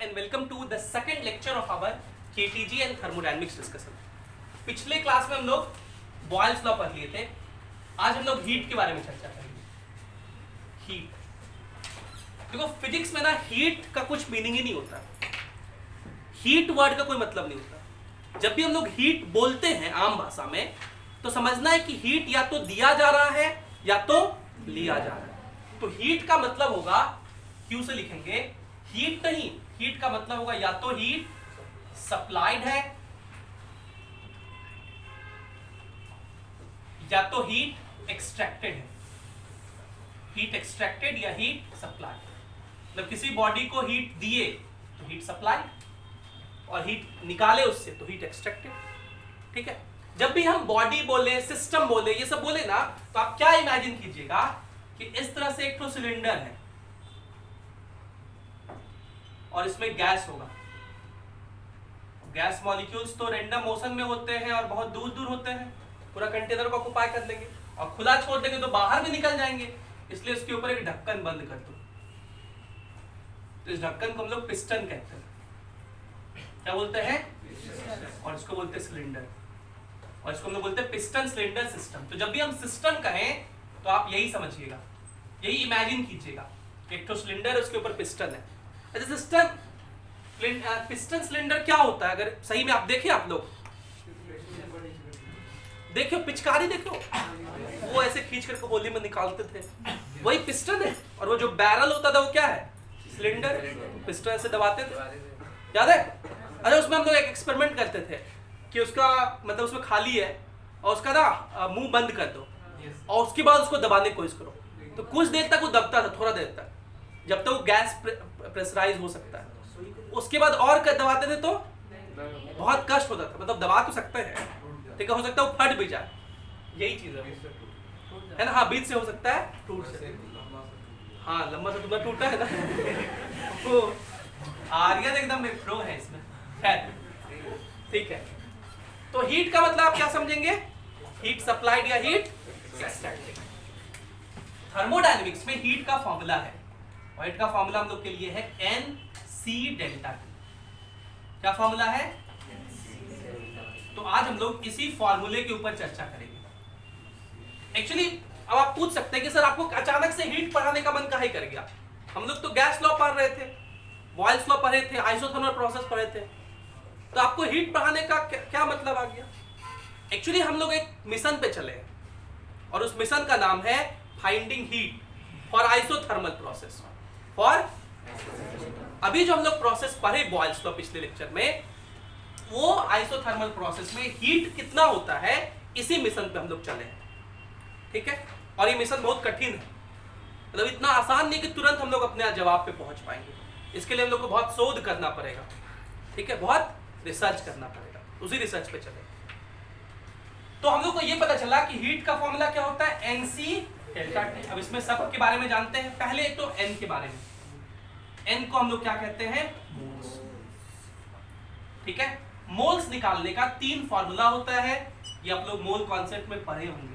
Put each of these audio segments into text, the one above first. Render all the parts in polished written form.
and welcome to the second lecture of our KTG and thermodynamics discussion. पिछले class में हम लोग Boyle's law पढ़ लिए थे. आज हम लोग हीट के बारे में चर्चा करेंगे. हीट, देखो फिजिक्स में ना हीट का कुछ मीनिंग ही नहीं होता. हीट वर्ड का कोई मतलब नहीं होता. जब भी हम लोग हीट बोलते हैं आम भाषा में तो समझना है कि हीट या तो दिया जा रहा है या तो लिया जा रहा है. तो हीट का मतलब होगा, क्यू से लिखेंगे, हीट नहीं, हीट का मतलब होगा या तो हीट सप्लाइड है या तो हीट एक्सट्रैक्टेड है. हीट एक्सट्रैक्टेड या हीट सप्लाइड. मतलब किसी बॉडी को हीट दिए तो हीट सप्लाइड और हीट निकाले उससे तो हीट एक्सट्रैक्टेड. ठीक है. जब भी हम बॉडी बोले, सिस्टम बोले, ये सब बोले ना, तो आप क्या इमेजिन कीजिएगा कि इस तरह से एक तो सिलेंडर है और इसमें गैस होगा. गैस मॉलिक्यूल्स तो रैंडम मोशन में होते हैं और बहुत दूर दूर होते हैं. पूरा कंटेनर को ऑक्युपाई कर लेंगे और खुला छोड़ देंगे तो बाहर भी निकल जाएंगे. इसलिए उसके ऊपर एक ढक्कन बंद कर दो. तो इस ढक्कन को हम लोग पिस्टन कहते हैं. क्या बोलते हैं? और इसको बोलते हैं सिलेंडर. और इसको हम लोग बोलते हैं पिस्टन सिलेंडर सिस्टम. तो जब भी हम सिस्टम कहें तो आप यही समझिएगा, यही इमेजिन कीजिएगा. एक तो सिलेंडर, उसके ऊपर पिस्टन है. अच्छा, सिस्टम पिस्टन सिलेंडर क्या होता है? अगर सही में आप देखें, आप लोग देखो, पिचकारी देखो, वो ऐसे खींच करके होली में निकालते थे, वही पिस्टन है. और वो जो बैरल होता था वो क्या है? सिलेंडर. पिस्टन ऐसे दबाते थे, याद है? अच्छा, उसमें हम लोग एक एक्सपेरिमेंट करते थे कि उसका मतलब उसमें खाली है और उसका ना मुंह बंद कर दो और उसके बाद उसको दबाने की कोशिश करो. तो कुछ देर तक वो दबता था, थोड़ा देर तक, जब तक वो गैस प्रेशराइज हो सकता है. उसके बाद और दबाते थे तो बहुत कष्ट होता था. मतलब दबा तो सकते हैं, ठीक है, हो सकता है वो फट भी जाए. यही चीज है ना. हाँ, बीच से हो सकता है, टूट से. हाँ, लंबा सा तुम्हारा टूटा है ना. वो आर्यन एकदम प्रो है इसमें. ठीक है. तो हीट का मतलब आप क्या समझेंगे? हीट सप्लाइड या हीट एक्सट्रैक्टेड. थर्मोडायनेमिक्स में हीट का फॉर्मूला है, और हीट का फॉर्मूला हम लोग के लिए है NC डेल्टा T. क्या फॉर्मूला है? तो आज हम लोग इसी फॉर्मूले के ऊपर चर्चा करेंगे. एक्चुअली अब आप पूछ सकते हैं कि सर आपको अचानक से हीट पढ़ाने का मन काहे कर गया? हम लोग तो गैस लॉ पढ़ रहे थे, बॉयल्स लॉ पढ़े थे, आइसोथर्मल प्रोसेस पढ़े थे, तो आपको हीट पढ़ाने का क्या मतलब आ गया? एक्चुअली हम लोग एक मिशन पे चले हैं और उस मिशन का नाम है finding heat for isothermal process. For अभी जो हम लोग प्रोसेस पढ़े बॉयल्स लॉ पिछले लेक्चर में, वो आइसोथर्मल प्रोसेस में हीट कितना होता है, इसी मिशन पे हम लोग चले हैं. ठीक है. और ये मिशन बहुत कठिन है. मतलब इतना आसान नहीं कि तुरंत हम लोग अपने जवाब पे पहुंच पाएंगे. इसके लिए हम लोग को बहुत शोध करना पड़ेगा. ठीक है, बहुत रिसर्च करना पड़ेगा. उसी रिसर्च पे चले. तो हम लोग को ये पता चला कि हीट का फॉर्मूला क्या होता है? NC delta T. अब इसमें सब के बारे में जानते हैं. पहले एक तो N के बारे में. N को हम लोग क्या कहते हैं? मोल्स. ठीक है. मोल्स निकालने का 3 फॉर्मूला होता है. ये आप लोग मोल कॉन्सेप्ट में पढ़े होंगे.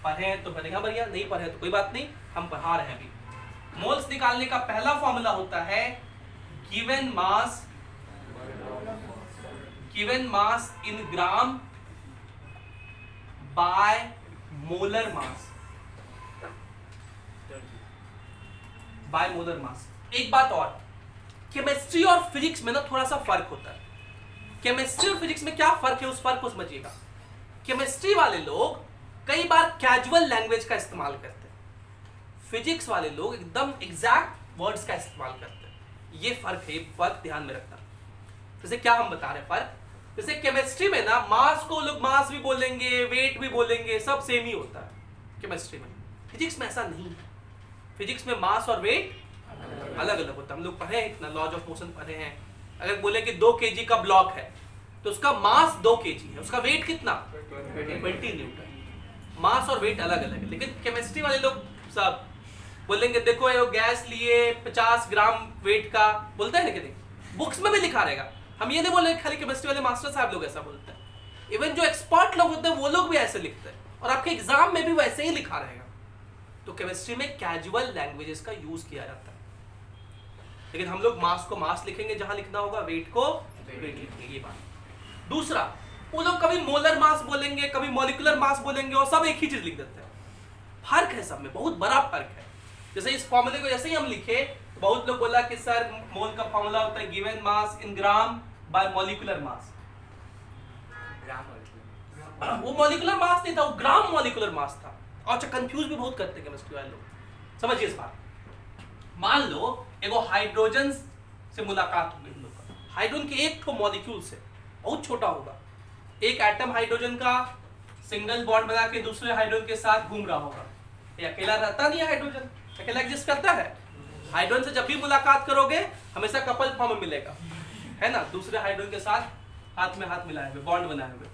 पढ़े हैं तो बढ़िया बढ़िया, नहीं पढ़े तो कोई बात नहीं, हम पढ़ा रहे हैं अभी. मोल्स निकालने का पहला फॉर्मूला होता है given mass in gram by molar mass. By molar mass. एक बात और, केमिस्ट्री और फिजिक्स में ना थोड़ा सा फर्क होता है. केमिस्ट्री और फिजिक्स में क्या फर्क है, उस फर्क को समझिएगा. केमिस्ट्री वाले लोग कई बार कैजुअल लैंग्वेज का इस्तेमाल करते हैं, फिजिक्स वाले लोग एकदम एग्जैक्ट वर्ड्स का इस्तेमाल करते हैं. ये फर्क है, फर्क ध्यान में रखना. जैसे क्या हम बता रहे हैं फर्क? जैसे केमिस्ट्री में ना मास को लोग मास भी बोलेंगे, वेट भी बोलेंगे, सब सेम ही होता है केमिस्ट्री में. फिजिक्स में ऐसा नहीं है. फिजिक्स में मास और वेट अलग अलग होता है. हम लोग पढ़े हैं, इतना लॉज ऑफ मोशन पढ़े हैं. अगर बोले कि 2 kg का ब्लॉक है तो उसका मास 2 kg है, उसका वेट कितना? 20 न्यूटन. मास और वेट अलग अलग है. लेकिन केमिस्ट्री वाले लोग सब बोलेंगे देखो ये गैस लिए 50 ग्राम वेट का, बोलता है ना कि बुक्स में भी लिखा रहेगा. हम ये नहीं बोल रहे खाली केमिस्ट्री वाले मास्टर साहब लोग ऐसा बोलते हैं. इवन जो एक्सपर्ट लोग होते हैं वो लोग भी ऐसे लिखते हैं, और आपके एग्जाम में भी वैसे ही लिखा रहेगा. तो केमिस्ट्री में कैजुअल लैंग्वेजेस का यूज किया जाता है. लेकिन हम लोग मास को मास लिखेंगे जहां लिखना होगा, वेट को वेट लिखेंगे, ये बात। दूसरा, वो लोग कभी मोलर मास बोलेंगे, कभी मॉलिक्यूलर मास बोलेंगे और सब एक ही चीज लिख देते हैं। फर्क है सब में, बहुत बड़ा फर्क है। जैसे इस फॉर्मूले को जैसे ही हम लिखे, बहुत लोग बोला कि सर मोल का फॉर्मूला होता है गिवन मास इन ग्राम बाय मॉलिक्यूलर मास। वो मॉलिक्यूलर मास नहीं था, वो ग्राम मॉलिक्यूलर मास था। और कंफ्यूज भी बहुत करते हैं केमिस्ट्री वाले लोग। समझिए इस बात। मान लो एगो हाइड्रोजन से मुलाकात हुई हम लोग का, हाइड्रोजन के एक तो मॉलिक्यूल से, बहुत छोटा होगा, एक एटम हाइड्रोजन का सिंगल बॉन्ड बना के दूसरे हाइड्रोजन के साथ घूम रहा होगा। ये अकेला रहता नहीं है, हाइड्रोजन अकेला एग्जिस्ट करता है। हाइड्रोजन से जब भी मुलाकात करोगे हमेशा कपल फॉर्म में मिलेगा, है ना, दूसरे हाइड्रोजन के साथ हाथ में हाथ मिलाए हुए, बॉन्ड बनाए हुए।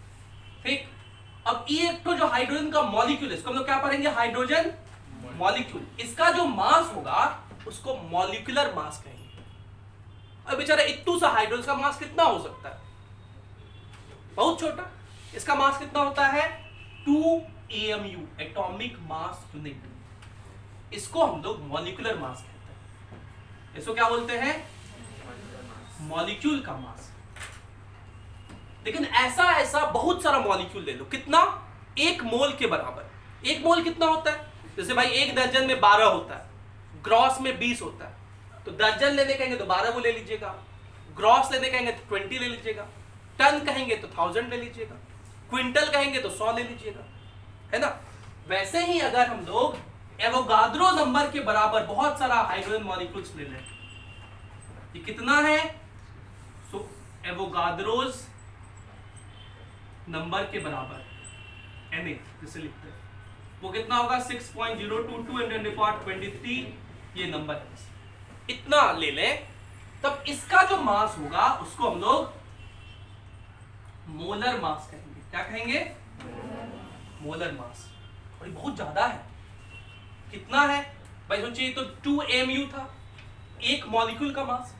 ठीक, अब ये एक तो जो हाइड्रोजन का मॉलिक्यूल है, इसको हम लोग क्या पढ़ेंगे, हाइड्रोजन मॉलिक्यूल। इसका जो मास होगा उसको मॉलिक्यूलर मास कहेंगे। अब बेचारा इत्तू सा हाइड्रोजन का मास कितना हो सकता है, बहुत छोटा। इसका मास कितना होता है, 2 AMU, एटॉमिक मास यूनिट। इसको हम लोग मॉलिक्यूलर मास कहते हैं। इसको क्या बोलते हैं, मॉलिक्यूल का मास। लेकिन ऐसा बहुत सारा मॉलिक्यूल ले लो, कितना, 1 मोल के बराबर। 1 मोल कितना होता है, जैसे भाई 1 दर्जन में 12 होता है, ग्रॉस में 20 होता है। तो दर्जन लेने कहेंगे तो 12 वो ले लीजिएगा, ग्रॉस लेने कहेंगे तो 20 ले लीजिएगा, टन कहेंगे तो 1000 ले लीजिएगा, क्विंटल कहेंगे तो 100 ले लीजिएगा, है ना। वैसे ही अगर हम लोग एवोगाद्रो नंबर के बराबर बहुत सारा हाइड्रोजन मॉलिक्यूल्स ले लें, ये कितना है, सो एवोगाद्रोज नंबर के बराबर Na जिसे लिखते हैं, वो कितना होगा, 6.022 × 10⁻23 ये नंबर है। इतना ले लें, तब इसका जो मास होगा उसको हम लोग मोलर मास कहेंगे। क्या कहेंगे, मोलर मास। और ये बहुत ज्यादा है। कितना है भाई, सोचिए तो 2 AMU था, एक मॉलिक्यूल का मास।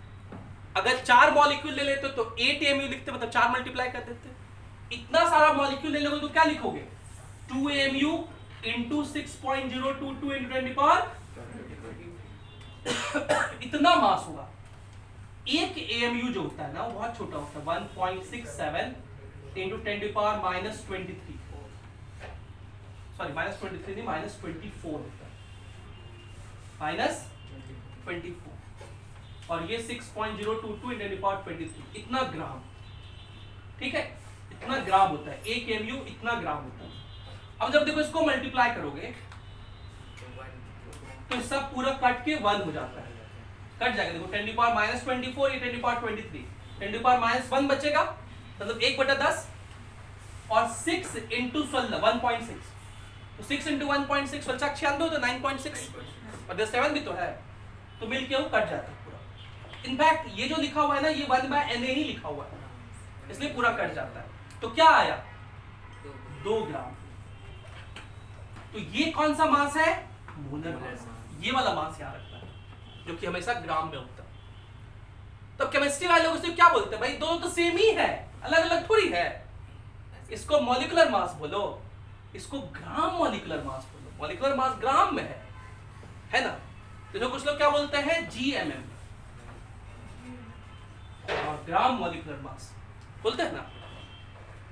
अगर 4 मॉलिक्यूल ले लेते तो 8 AMU लिखते, मतलब 4 मल्टीप्लाई कर देते। इतना सारा मॉलिक्यूल ले लोगे तो क्या लिखोगे, 2 AMU × 6.022 × 10⁻। इतना मास होगा। एक AMU जो होता है ना, वो बहुत छोटा होता है, 1.67 × 10⁻23। सॉरी -23 नहीं, -24 होता है, -24। और ये 6.022 × 10⁻23, इतना ग्राम। ठीक है, इतना ग्राम होता है, 1 AMU इतना ग्राम होता है। अब जब देखो इसको मल्टीप्लाई करोगे तो सब पूरा कट के 1 हो जाता है, कट जाएगा। देखो 10⁻24, ये 10⁻23, 10⁻1 बचेगा, मतलब 1/10, और 6 × 16 1.6, तो 6 × 1.6 बचा 96, तो 9.6, और 7 भी तो है, तो मिलके वो कट जाता है पूरा। इनफैक्ट ये जो लिखा हुआ है ना, ये 1/Na ही लिखा हुआ है, इसलिए पूरा कट जाता है। तो क्या आया, 2 ग्राम। तो ये कौन सा मास है, मोलर मास। ये वाला मास याद रखना है, जो कि हमेशा ग्राम में होता है। तो केमिस्ट्री वाले लोग उससे क्या बोलते हैं, भाई दोनों तो सेम ही है, अलग अलग थोड़ी है। इसको मॉलिक्यूलर मास बोलो, इसको ग्राम मॉलिक्यूलर मास बोलो। मॉलिक्यूलर मास ग्राम में है ना। तो कुछ लोग क्या बोलते हैं, GMM, और ग्राम मॉलिक्यूलर मास बोलते हैं ना।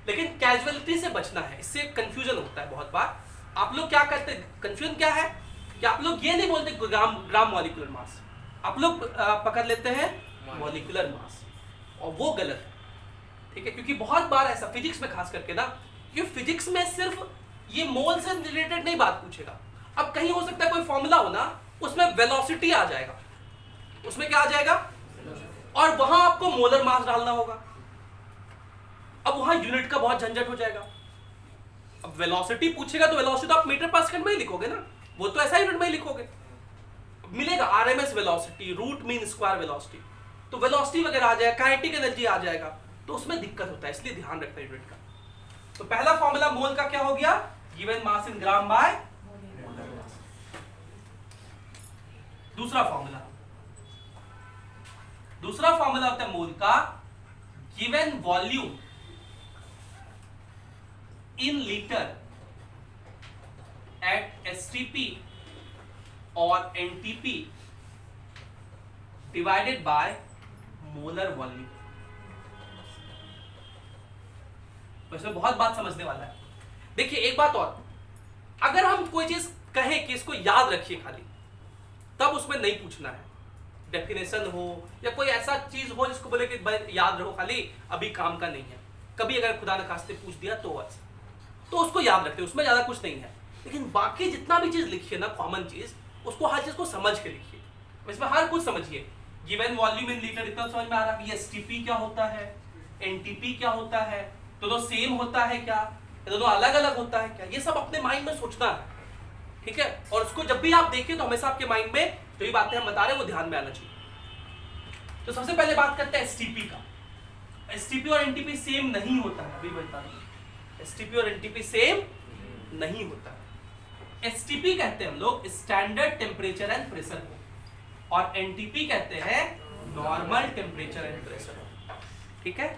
लेकिन कैजुअलिटी से बचना है, इससे कंफ्यूजन होता है बहुत बार। आप लोग क्या करते हैं, कंफ्यूजन क्या है कि आप लोग ये नहीं बोलते ग्राम मॉलिक्यूलर मास, आप लोग पकड़ लेते हैं मॉलिक्यूलर मास, और वो गलत है। ठीक है, क्योंकि बहुत बार ऐसा फिजिक्स में खास करके ना, क्योंकि फिजिक्स में सिर्फ ये मोल से रिलेटेड नहीं बात पूछेगा। अब कहीं हो सकता है कोई फॉर्मूला हो ना, उसमें वेलोसिटी आ जाएगा, उसमें क्या आ जाएगा, और वहां आपको मोलर मास डालना होगा। अब वहां यूनिट का बहुत झंझट हो जाएगा। अब वेलोसिटी पूछेगा तो वेलोसिटी आप मीटर पर सेकंड में ही लिखोगे ना, वो तो ऐसा यूनिट में ही लिखोगे। मिलेगा RMS velocity, root mean square velocity, तो वेलोसिटी वगैरह आ जाएगा, काइनेटिक एनर्जी आ जाएगा, तो उसमें दिक्कत होता है, इसलिए ध्यान रखना यूनिट का। तो पहला फॉर्मूला मोल का क्या हो गया, given mass in gram by molar mass. दूसरा फॉर्मूला होता है मोल का, given volume in liter at STP or NTP divided by molar volume. इसमें बहुत बात समझने वाला है। देखिए एक बात और, अगर हम कोई चीज कहें कि इसको याद रखिए खाली, तब उसमें नहीं पूछना है डेफिनेशन हो या कोई ऐसा चीज हो जिसको बोले कि याद रखो खाली, अभी काम का नहीं है। कभी अगर खुदा न खास्ते पूछ दिया तो उसको याद रखते, उसमें ज्यादा कुछ नहीं है। लेकिन बाकी जितना भी चीज लिखिए ना, कॉमन चीज, उसको हर चीज को समझ के लिखिए। इसमें हर कुछ समझिए। गिवन वॉल्यूम इन लीटर, इतना समझ में आ रहा है। एसटीपी क्या होता है, एनटीपी क्या होता है, दोनों सेम होता है क्या, दोनों अलग अलग होता है क्या, ये सब अपने माइंड में सोचना है, ठीक है। और उसको जब भी आप देखिए तो हमेशा आपके माइंड में जो ये बातें हम बता रहे हैं वो ध्यान में आना चाहिए। तो सबसे पहले बात करते हैं एसटीपी का। एसटीपी और एनटीपी सेम नहीं होता है, अभी बता दूं। एसटीपी और एनटीपी सेम नहीं होता है। एसटीपी कहते हैं हम लोग स्टैंडर्ड टेम्परेचर एंड प्रेशर को, और एनटीपी कहते हैं नॉर्मल टेम्परेचर एंड प्रेशर, ठीक है।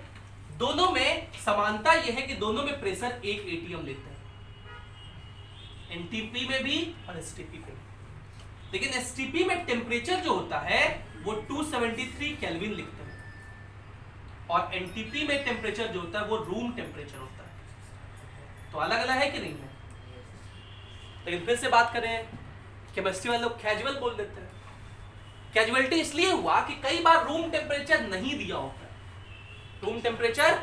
दोनों में समानता यह है कि दोनों में प्रेशर एक एटीएम लेते हैं, एनटीपी में भी और एसटीपी में भी। लेकिन एसटीपी में टेम्परेचर जो होता है वो 273 केल्विन लिखते हैं, और एनटीपी में टेम्परेचर जो होता है वो रूम टेम्परेचर होता है। तो अलग अलग है कि नहीं है। लेकिन फिर से बात करें, केमिस्ट्री वाले लोग कैजुअल बोल देते हैं। कैजुअलिटी इसलिए हुआ कि कई बार रूम टेम्परेचर नहीं दिया होता है। Room temperature,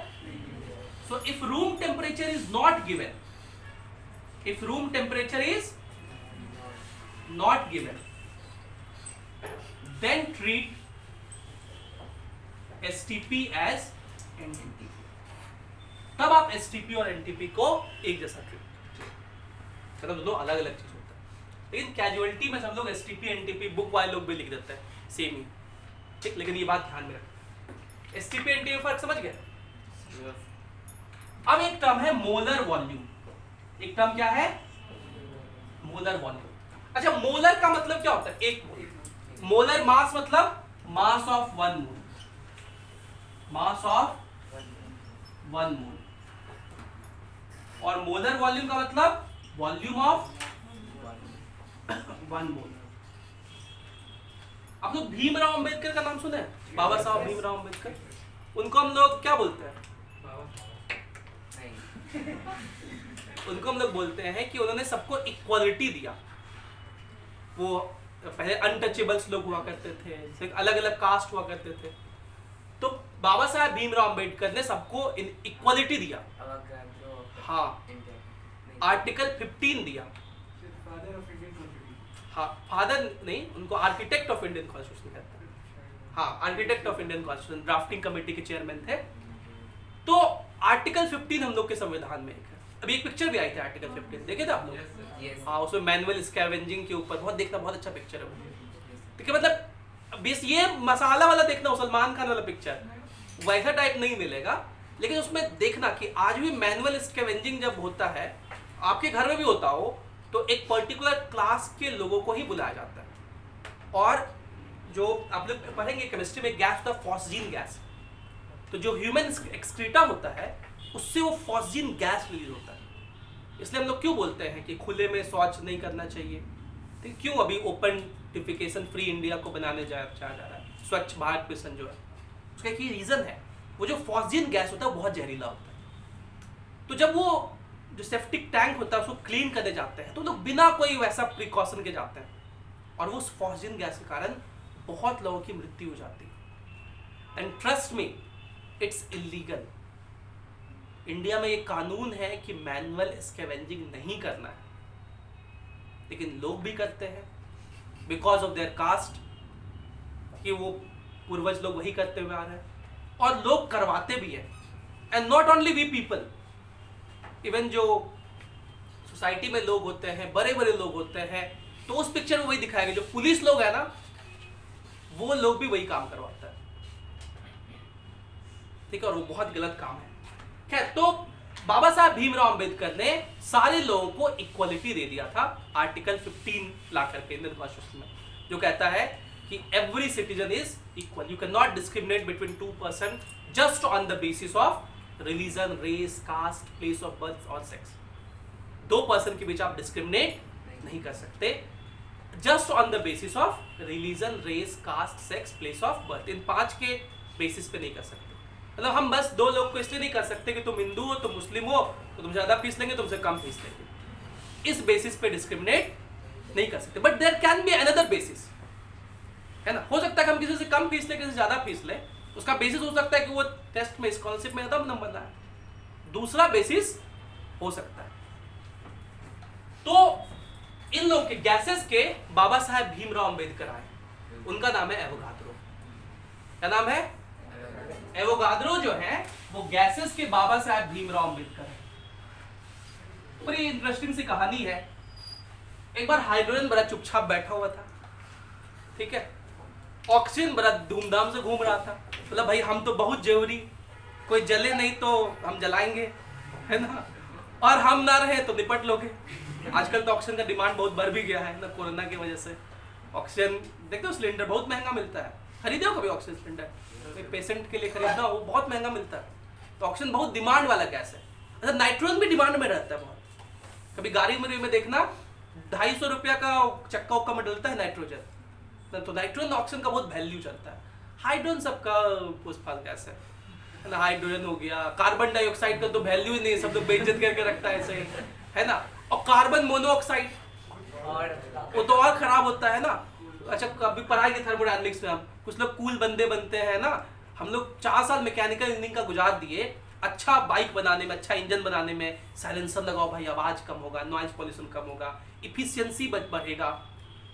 so if room temperature is not given, if room temperature is not given, then treat STP as NTP। तब आप STP और NTP को एक जैसा ट्रीट, मतलब दोनों अलग अलग चीज होता है। लेकिन कैजुअलिटी में सब लोग STP NTP बुक वाले लोग भी लिख देते हैं सेम ही, ठीक। लेकिन ये बात ध्यान में रखें, STP NTP फर्क समझ गए। अब एक टर्म है मोलर वॉल्यूम। एक टर्म क्या है, मोलर वॉल्यूम। अच्छा, मोलर का मतलब क्या होता है, एक मोल। मोलर मास मतलब mass of one mole, mass of one mole. और मोलर वॉल्यूम का मतलब वॉल्यूम ऑफ वन मोल। आप लोग भीमराव अंबेडकर का नाम सुने हैं, बाबा साहब भीमराव अंबेडकर। उनको हम लोग क्या बोलते हैं, उनको हम लोग बोलते हैं कि उन्होंने सबको इक्वालिटी दिया। वो पहले अनटचेबल्स लोग हुआ करते थे, अलग अलग कास्ट हुआ करते थे, तो बाबा साहब भीमराव अंबेडकर ने सबको इक्वालिटी दिया। हाँ, आर्टिकल 15 दिया। हाँ, फादर नहीं, उनको आर्किटेक्ट ऑफ इंडियन कॉन्स्टिट्यूशन कहते हैं। हाँ, architect of Indian constitution, drafting committee के चेयरमैन थे। तो आर्टिकल 15 हम लोग के संविधान में एक है। अभी एक पिक्चर भी आई थी आर्टिकल 15, देखे थे आप लोग? हाँ, उसमें मैनुअल स्कैवेंजिंग के ऊपर बहुत देखना, बहुत अच्छा पिक्चर है वो। ठीक है, मतलब बेस ये मसाला वाला देखना, सलमान खान वाला पिक्चर वैसा टाइप नहीं मिलेगा। लेकिन उसमें देखना कि आज भी मैनुअल स्कैवेंजिंग जब होता है, आपके घर में भी होता हो, तो एक पर्टिकुलर क्लास के लोगों को ही बुलाया जाता है। और जो आप लोग पढ़ेंगे केमिस्ट्री में गैस होता है फॉस्जीन गैस, तो जो ह्यूमन एक्सक्रीटा होता है उससे वो फॉस्जीन गैस रिलीज होता है। इसलिए हम लोग क्यों बोलते हैं कि खुले में शौच नहीं करना चाहिए, ठीक। क्यों अभी ओपन डिफिकेशन फ्री इंडिया को बनाने जा रहा है, स्वच्छ भारत मिशन जो है, उसका एक ही रीजन है, वो जो फॉस्जीन गैस होता है बहुत जहरीला होता है। तो जब वो जो सेप्टिक टैंक होता है उसको क्लीन करने जाते हैं तो लोग बिना कोई वैसा प्रिकॉशन के जाते हैं, और वो फॉस्जीन गैस के कारण बहुत लोगों की मृत्यु हो जाती है। And trust me, it's illegal. India में ये कानून है कि मैनुअल स्कैवेंजिंग नहीं करना है, लेकिन लोग भी करते हैं बिकॉज ऑफ देयर कास्ट, कि वो पूर्वज लोग वही करते हुए आ रहे हैं, और लोग करवाते भी हैं। And not only we people, even जो सोसाइटी में लोग होते हैं, बड़े बड़े लोग होते हैं, तो उस पिक्चर में वही दिखाया गया, जो पुलिस लोग है ना, वो लोग भी वही काम करवाता है, ठीक है। और वो बहुत गलत काम है। खैर, तो बाबा साहब भीमराव अंबेडकर ने सारे लोगों को इक्वालिटी दे दिया था आर्टिकल 15 ला करके इंडियन कॉन्स्टिट्यूशन में, जो कहता है कि every citizen is equal, you can not discriminate between two person just on the basis of religion, race, caste, place of birth और सेक्स। दो पर्सन के बीच आप डिस्क्रिमिनेट नहीं कर सकते। Just on the basis of religion, race, caste, sex, place of birth. इन 5 के बेसिस पे नहीं कर सकते। मतलब हम बस 2 लोग को इसलिए नहीं कर सकते कि तुम हिंदू हो, तुम मुस्लिम हो, तो तुम ज्यादा फीस लेंगे, तुमसे कम फीस लेंगे। इस बेसिस पे डिस्क्रिमिनेट नहीं कर सकते। But there can be another basis, है ना। हो सकता है कि हम किसी से कम फीस लें, किसी से ज्यादा फीस लें। उसका बेसिस हो सकता है कि वो टेस्ट में, स्कॉलरशिप में ज्यादा नंबर लाए। दूसरा बेसिस हो सकता है। तो इन लोगों के गैसेस के बाबा साहेब भीमराव अंबेडकर आए, उनका नाम है एवोगाद्रो। क्या नाम है? एवोगाद्रो जो है वो गैसेस के बाबा साहेब भीमराव अंबेडकर है। बड़ी इंटरेस्टिंग सी कहानी है। एक बार हाइड्रोजन बड़ा चुपचाप बैठा हुआ था, ठीक है। ऑक्सीजन बड़ा धूमधाम से घूम रहा था। मतलब भाई हम तो बहुत जरूरी, कोई जले नहीं तो हम जलाएंगे, है ना, और हम ना रहे तो निपट लोगे। आजकल तो ऑक्सीजन का डिमांड बहुत बढ़ भी गया है ना, कोरोना की वजह से। ऑक्सीजन देखते हो, सिलेंडर बहुत महंगा मिलता है। खरीदे हो कभी ऑक्सीजन सिलेंडर? कोई पेशेंट के लिए खरीदना हो, बहुत महंगा मिलता है। तो ऑक्सीजन बहुत डिमांड वाला गैस है। अच्छा, नाइट्रोजन भी डिमांड में रहता है बहुत। कभी गाड़ी में देखना 250 रुपया का चक्का उक्का में डलता है नाइट्रोजन। तो नाइट्रोजन ऑक्सीजन का बहुत वैल्यू चलता है। हाइड्रोजन सबका पुष्पाल गैस है ना। हाइड्रोजन हो गया, कार्बन डाइऑक्साइड का तो वैल्यू ही नहीं, सब लोग बेइज्जत करके रखता है ऐसे, है ना। और कार्बन मोनोऑक्साइड वो तो और खराब होता है ना। अच्छा, कभी पढ़ाई की थर्मोडायनामिक्स में हम कुछ लोग कूल बंदे बनते हैं ना। हम लोग 4 साल मैकेनिकल इंजीनियरिंग का गुजार दिए, अच्छा बाइक बनाने में, अच्छा इंजन बनाने में। साइलेंसर लगाओ भाई, आवाज कम होगा, नॉइज पॉल्यूशन कम होगा, इफिशियंसी बढ़ेगा,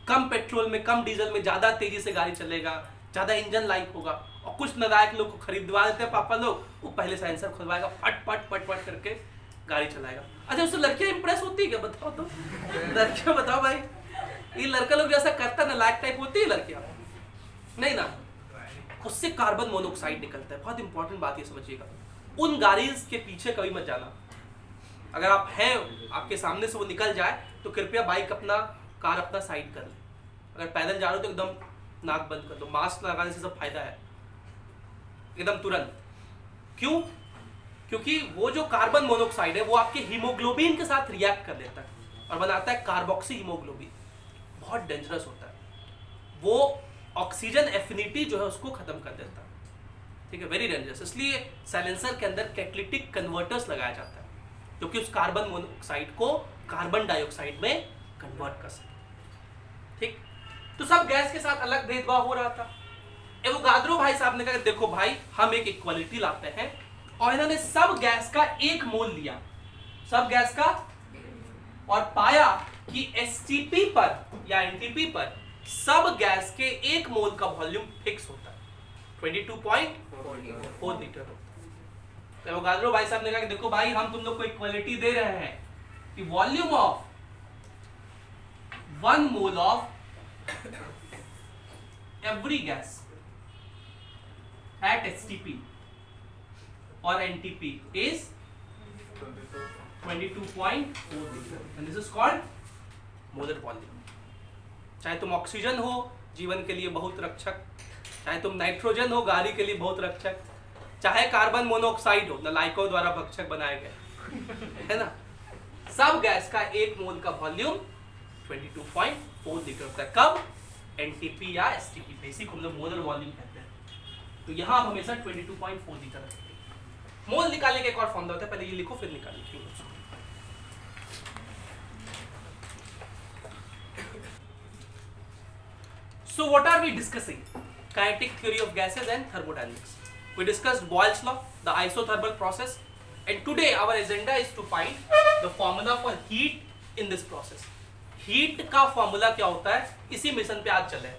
कम पेट्रोल में, कम डीजल में ज्यादा तेजी से गाड़ी चलेगा, ज्यादा इंजन लाइक होगा। और कुछ नालायक लोग को खरीदवा देते हैं पापा लोग, वो पहले साइलेंसर खुलवाएगा, फट फट फट फट करके गाड़ी चलाएगा। अच्छा, उससे लड़कियां इंप्रेस होती है क्या? बताओ तो, लड़कियां बताओ भाई। ये लड़का लोग जैसा करता है ना, लाइक टाइप होती है लड़कियां, नहीं ना। उससे कार्बन मोनोऑक्साइड निकलता है। बहुत इंपॉर्टेंट बात ये समझिएगा। उन गाड़ीज के पीछे कभी मत जाना। अगर आप हैं, आपके सामने से वो निकल जाए तो कृपया बाइक अपना, कार अपना साइड कर ले। अगर पैदल जा रहे हो तो एकदम नाक बंद कर दो। मास्क लगाने से सब फायदा है, एकदम तुरंत। क्यों? क्योंकि वो जो कार्बन मोनोऑक्साइड है वो आपके हीमोग्लोबिन के साथ रिएक्ट कर लेता है और बनाता है कार्बोक्सी हीमोग्लोबिन। बहुत डेंजरस होता है वो। ऑक्सीजन एफिनिटी जो है उसको खत्म कर देता है, ठीक है, वेरी डेंजरस। इसलिए साइलेंसर के अंदर कैटालिटिक कन्वर्टर्स लगाया जाता है जो कि उस कार्बन मोनोऑक्साइड को कार्बन डाइऑक्साइड में कन्वर्ट कर सके, ठीक। तो सब गैस के साथ अलग भेदभाव हो रहा था। एवोगाद्रो भाई साहब ने कहा देखो भाई, हम एक इक्वालिटी लाते हैं, और इन्होंने सब गैस का 1 मोल लिया, सब गैस का, और पाया कि एसटीपी पर या एनटीपी पर सब गैस के 1 मोल का वॉल्यूम फिक्स होता है, 22.4 लीटर होता है। एवोगाद्रो भाई साहब ने कहा कि देखो भाई, हम तुम लोग को इक्वालिटी दे रहे हैं कि volume of 1 mole of every gas at STP or NTP is 22.4 liter and this is called molar volume। चाहे तुम ऑक्सीजन हो जीवन के लिए बहुत रक्षक, चाहे तुम नाइट्रोजन हो गाड़ी के लिए बहुत रक्षक, चाहे कार्बन मोनोऑक्साइड हो, नालायकों द्वारा भक्षक बनाए गए, है ना। सब गैस का 1 मोल का वॉल्यूम 22.4 लीटर होता है। कब? एनटीपी या एसटीपी, बेसिक हम लोग मोलर वॉल्यूम कहते हैं। तो यहाँ आप हमेशा 22.4 लीटर रखते हैं। मोल निकालने का एक और फॉर्मूला होता है, पहले ये लिखो फिर निकाल लीजिए। So what are we discussing? Kinetic theory of gases and thermodynamics. We discussed Boyle's law, the isothermal process, and today our agenda is to find the formula for heat in this process. Heat का formula क्या होता है, इसी mission पे आज चले।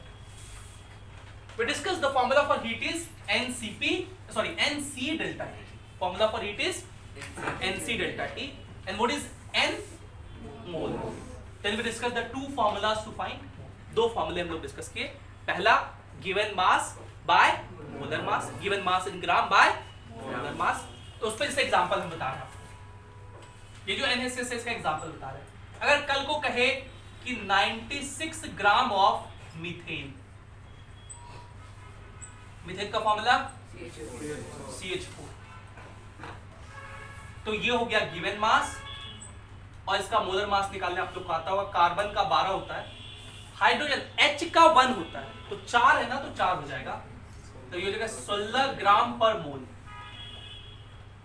We discussed the formula for heat is NC delta T. Formula for heat is NC delta T, and what is N? Mole. Then we discussed the 2 formulas to find. 2 फॉर्मूले हम लोग डिस्कस किए। पहला given mass by molar mass, given mass in gram by molar mass. तो उस पर जैसे example हम बता रहे हैं, ये जो NaCl का एग्जांपल बता रहे हैं। अगर कल को कहे कि 96 ग्राम ऑफ मीथेन, मीथेन का फॉर्मूला CH4, तो ये हो गया गिवन मास, और इसका मोलर मास निकालने आप लोग को आता होगा। कार्बन का 12 होता है, हाइड्रोजन H का 1 होता है, तो 4 है ना, तो 4 हो जाएगा, तो ये हो जाएगा 16 ग्राम पर मोल,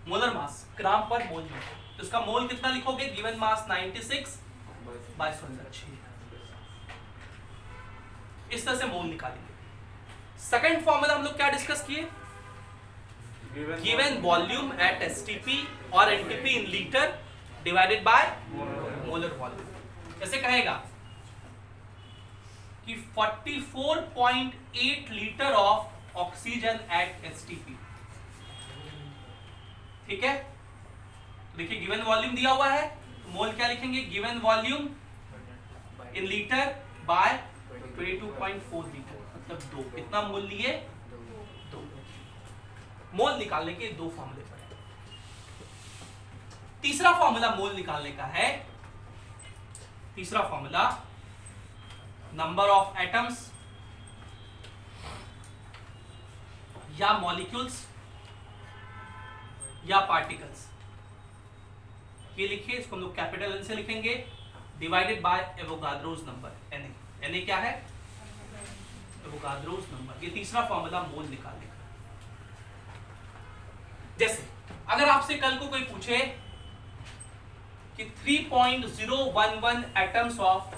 मोलर मास ग्राम पर मोल में। तो इसका मोल कितना लिखोगे, गिवन मास 96 बाय 16। इस तरह से मोल निकालेंगे। सेकंड फॉर्मूला हम लोग क्या डिस्कस किए, गिवन वॉल्यूम एट एसटीपी और NTP in litre divided by molar volume. कैसे कहेगा कि 44.8 litre of oxygen at STP, ठीक है। देखिए गिवन वॉल्यूम दिया हुआ है, तो मोल क्या लिखेंगे, given volume in litre by 22.4 litre, मतलब 2। कितना मोल लिए, 2। मोल निकालने के 2 फॉर्मूले पड़े। तीसरा फॉर्मूला मोल निकालने का है, तीसरा फॉर्मूला नंबर ऑफ एटम्स या मॉलिक्यूल्स या पार्टिकल्स, ये लिखिए, इसको हम लोग कैपिटल एन से लिखेंगे, divided by Avogadro's number, N A क्या है, एवोगाद्रोस नंबर। ये तीसरा फॉर्मूला मोल निकालने का। जैसे अगर आपसे कल को कोई पूछे कि 3.011 एटम्स ऑफ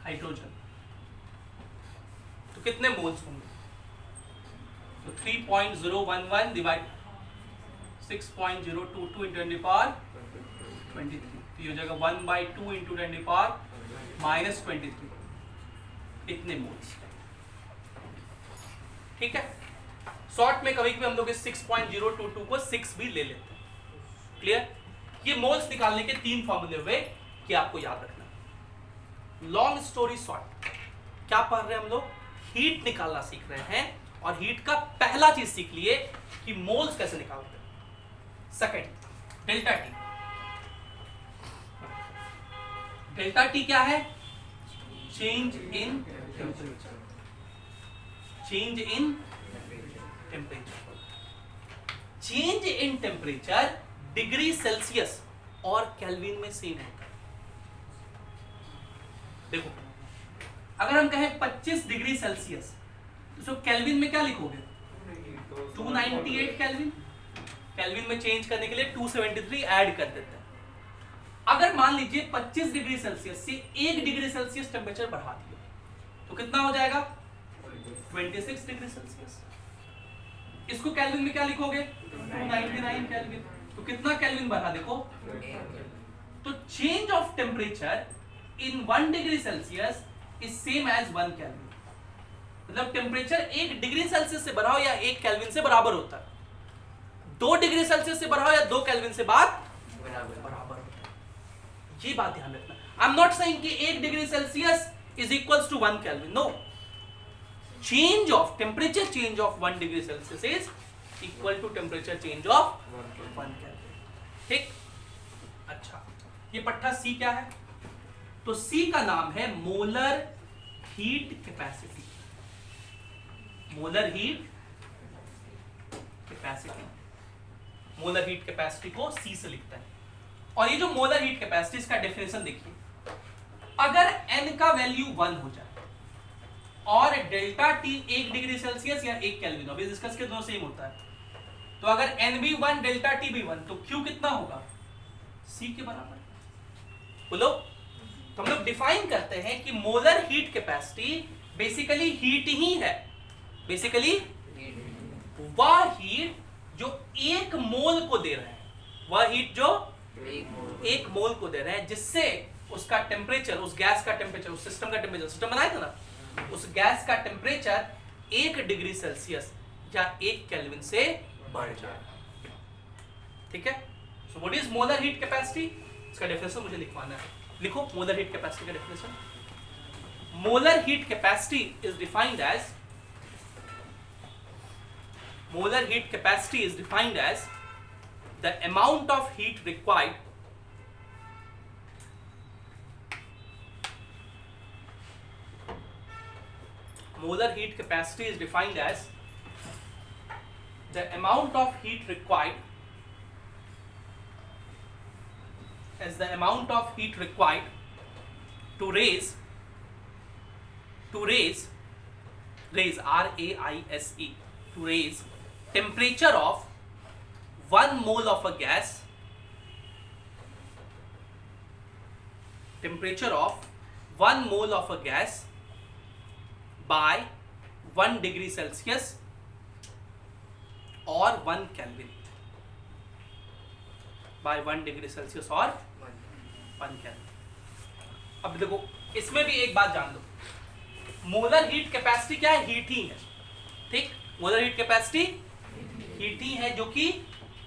हाइड्रोजन, तो कितने मोल्स होंगे, तो 3.011 डिवाइड 6.022 into 10 power 23, तो ये हो जाएगा 1/2 into 10 power -23, इतने मोल्स, ठीक है। शॉर्ट में कभी कभी हम लोग इस 6.022 को 6 भी ले लेते हैं, क्लियर। ये मोल्स निकालने के 3 फॉर्मूले हुए कि आपको याद रखना। लॉन्ग स्टोरी शॉर्ट, क्या पढ़ रहे हैं हम लोग, हीट निकालना सीख रहे हैं, और हीट का पहला चीज सीख लिए कि मोल्स कैसे निकालते हैं। Second delta T, delta T क्या है, change in temperature, change in temperature, change in temperature degree Celsius और केल्विन में सेम होता है। देखो अगर हम कहें 25 डिग्री सेल्सियस, तो केल्विन में क्या लिखोगे, 298 केल्विन, केल्विन में चेंज करने के लिए 273 ऐड कर देते हैं। अगर मान लीजिए 25 डिग्री सेल्सियस से 1 डिग्री सेल्सियस टेम्परेचर बढ़ा दिया, तो कितना हो जाएगा, 26 डिग्री सेल्सियस। इसको केल्विन में क्या लिखोगे, 299 केल्विन, तो कितना केल्विन बढ़ा, देखो, तो change of temperature in 1 degree Celsius is same as 1 kelvin, मतलब टेम्परेचर 1 डिग्री सेल्सियस से बढ़ाओ या 1 केल्विन से बराबर होता है, 2 डिग्री सेल्सियस से बढ़ाओ या 2 केल्विन से बात बराबर होता है। ये बात ध्यान रखना। आई एम नॉट सेइंग कि 1 degree Celsius is equals to 1 kelvin, no, change of temperature change of 1 degree Celsius is equal to temperature change of 1 kelvin, ठीक। अच्छा, ये पट्टा सी क्या है, तो सी का नाम है molar heat capacity, molar heat capacity, molar heat capacity को सी से लिखता है। और ये जो मोलर हीट कैपेसिटी, इसका डेफिनेशन देखिए, अगर n का वैल्यू 1 हो जाए और डेल्टा टी 1 डिग्री सेल्सियस या 1 केल्विन, अभी डिस्कस के दोनों सेम होता है, तो अगर n भी 1 डेल्टा टी भी 1, तो Q कितना होगा, C के बराबर, बोलो। तो हम लोग डिफाइन करते हैं कि molar heat capacity basically heat ही है, बेसिकली वह हीट जो 1 मोल को दे रहे हैं, वह हीट जो 1 मोल को दे रहे हैं, जिससे उसका टेम्परेचर, उस गैस का टेम्परेचर, उस सिस्टम का टेम्परेचर, सिस्टम बनाया था ना, उस गैस का टेम्परेचर 1 डिग्री सेल्सियस या 1 केल्विन से बढ़ जाएगा, ठीक है। So what is molar heat capacity, इसका डेफिनेशन मुझे लिखवाना है, लिखो मोलर हीट कैपेसिटी का definition. Molar heat capacity is defined as, molar heat capacity is defined as the amount of heat required molar heat capacity is defined as the amount of heat required to raise to raise RAISE, to raise temperature of 1 mole of a gas, temperature of 1 mole of a gas by 1 degree Celsius or 1 Kelvin, by 1 degree Celsius और 1 Kelvin। अब देखो इसमें भी एक बात जान लो, molar heat capacity क्या है? हीट ही है, ठीक। मोलर हीट कैपेसिटी हीट ही है, जो कि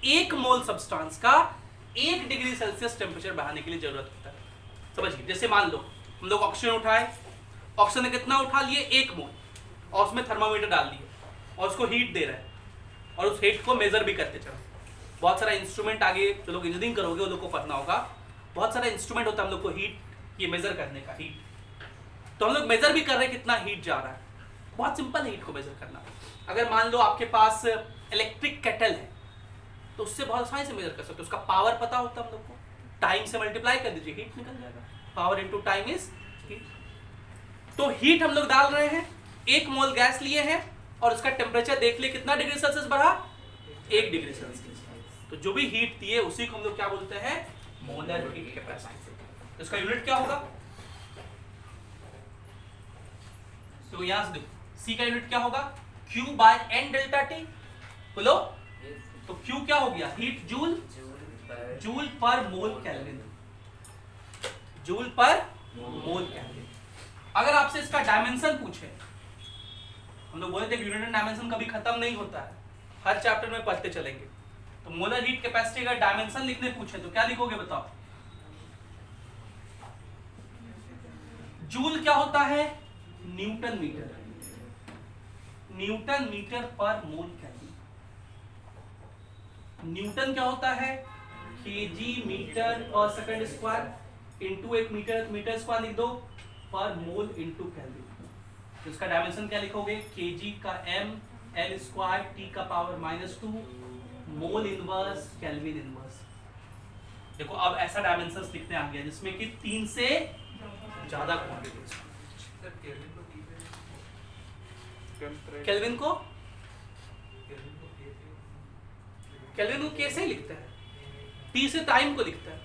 1 मोल सब्सटेंस का 1 डिग्री सेल्सियस टेम्परेचर बढ़ाने के लिए जरूरत होता है। समझिए, जैसे मान लो हम लोग ऑक्सीजन उठाए, ऑक्सीजन ने कितना उठा लिए? 1 मोल, और उसमें थर्मामीटर डाल दिए और उसको हीट दे रहे हैं, और उस हीट को मेजर भी करते चलो। बहुत सारा इंस्ट्रूमेंट, आगे जो लोग इंजीनियरिंग करोगे वो लोग को पढ़ना होगा, बहुत सारा इंस्ट्रूमेंट होता है हम लोग को हीट ये मेजर करने का, हीट। तो हम लोग मेजर भी कर रहे हैं कितना हीट जा रहा है। बहुत सिंपल है हीट को मेजर करना। अगर मान लो आपके पास इलेक्ट्रिक केटल है तो उससे बहुत आसानी से मेजर कर सकते हो, उसका पावर पता होता है हम लोग को, टाइम से मल्टीप्लाई कर दीजिए, हीट निकल जाएगा। Power into time is heat. तो हीट हम लोग डाल रहे हैं, 1 मोल गैस लिए हैं और उसका टेम्परेचर देख लिए कितना डिग्री सेल्सियस बढ़ा? 1 डिग्री सेल्सियस। तो जो भी हीट दिए उसी को हम लोग क्या बोलते हैं? Molar heat capacity. इसका यूनिट क्या होगा? तो यहां से देखो, C का यूनिट क्या होगा? Q by N delta T। बोलो, तो Q क्या हो गया? हीट जूल, जूल पर मोल केल्विन, जूल पर मोल केल्विन। अगर आपसे इसका डायमेंशन पूछे, हम लोग बोले थे यूनिट एंड डायमेंशन कभी खत्म नहीं होता है, हर चैप्टर में पढ़ते चलेंगे। तो मोलर हीट कैपेसिटी का डायमेंशन लिखने पूछे तो क्या लिखोगे बताओ? जूल क्या होता है? न्यूटन मीटर, न्यूटन मीटर पर मोल केल्विन। न्यूटन क्या होता है? केजी मीटर पर second square into 1 metre, metre square लिख दो, पर मोल इनटू केल्विन। तो इसका डायमेंशन क्या लिखोगे? केजी का m, l स्क्वायर t का power -2, mole inverse, kelvin inverse. देखो अब ऐसा डायमेंशंस लिखने आ गया जिसमें कि 3 से ज्यादा क्वांटिटीज। केल्विन को कैसे लिखता है? T से टाइम को लिखता है।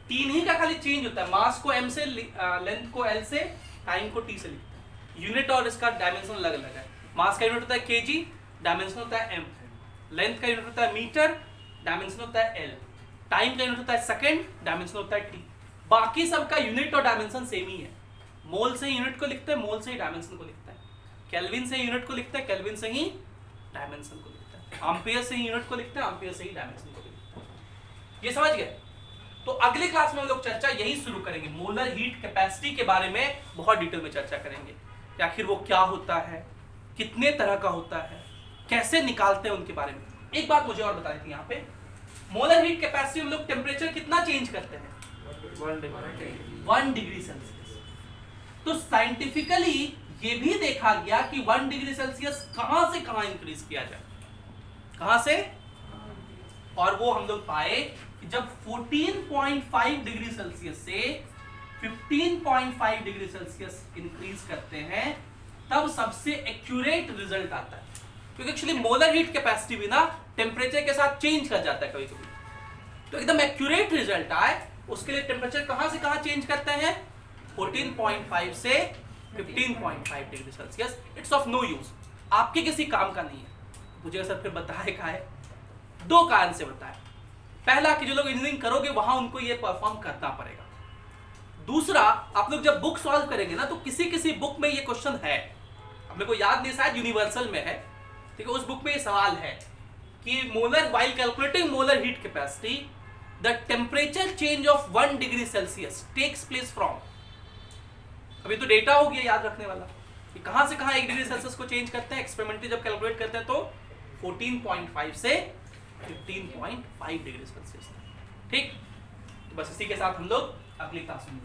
तीन ही का खाली चेंज होता है, मास को m से, लेंथ को l से, टाइम को t से लिखता है। यूनिट और इसका डायमेंशन अलग अलग है। मास का यूनिट होता है kg, डायमेंशन होता है m, लेंथ का यूनिट होता है मीटर, डायमेंशन होता है l, टाइम का यूनिट होता है सेकंड, डायमेंशन होता है t। बाकी सबका यूनिट और डायमेंशन सेम ही है। मोल से ही यूनिट को लिखते हैं, मोल से ही डायमेंशन को लिखता है। केल्विन से ही यूनिट को लिखता है, केल्विन से ही डायमेंशन को लिखता है। एम्पियर से ही यूनिट को लिखता है, एम्पियर से ही डायमेंशन को लिखता है। ये समझ गए? तो अगली क्लास में हम लोग चर्चा यही शुरू करेंगे, मोलर हीट कैपेसिटी के बारे में बहुत डिटेल में चर्चा करेंगे कि आखिर वो क्या होता है, कितने तरह का होता है, कैसे निकालते हैं उनके बारे में। एक बात मुझे और बताई थी, यहाँ पे मोलर हीट कैपेसिटी हम लोग टेम्परेचर कितना चेंज करते हैं? 1 डिग्री सेल्सियस। तो साइंटिफिकली ये भी देखा गया कि 1 डिग्री सेल्सियस कहां से कहां इंक्रीज किया जाए, कहां से, और वो हम लोग पाए कि जब 14.5 डिग्री सेल्सियस से 15.5 डिग्री सेल्सियस इंक्रीज करते हैं तब सबसे एक्यूरेट रिजल्ट आता है। क्योंकि एक्चुअली मोलर हीट कैपेसिटी भी ना टेम्परेचर के साथ चेंज कर जाता है कभी कभी। तो एकदम एक्यूरेट रिजल्ट आए उसके लिए टेम्परेचर कहां से कहां चेंज करते हैं? 14.5 से 15.5 degree Celsius. It's of no use, आपके किसी काम का नहीं है। मुझे सर फिर बताए का है, 2 कारण से बताए। पहला कि जो लोग इंजीनियरिंग करोगे वहां उनको ये परफॉर्म करना पड़ेगा। दूसरा, आप लोग जब बुक सॉल्व करेंगे ना तो किसी किसी बुक में ये क्वेश्चन है, अब मेरे को याद नहीं, शायद यूनिवर्सल में है, ठीक है, उस बुक में ये सवाल है कि molar while calculating molar heat capacity the temperature change of 1 degree Celsius takes place from. अभी तो डेटा हो गया याद रखने वाला कि कहां से कहां 1 डिग्री सेल्सियस को चेंज करते हैं। एक्सपेरिमेंटली जब कैलकुलेट करते हैं तो 14.5 से 15.5 डिग्री सेल्सियस। ठीक, तो बस इसी के साथ हम लोग अगली क्लास में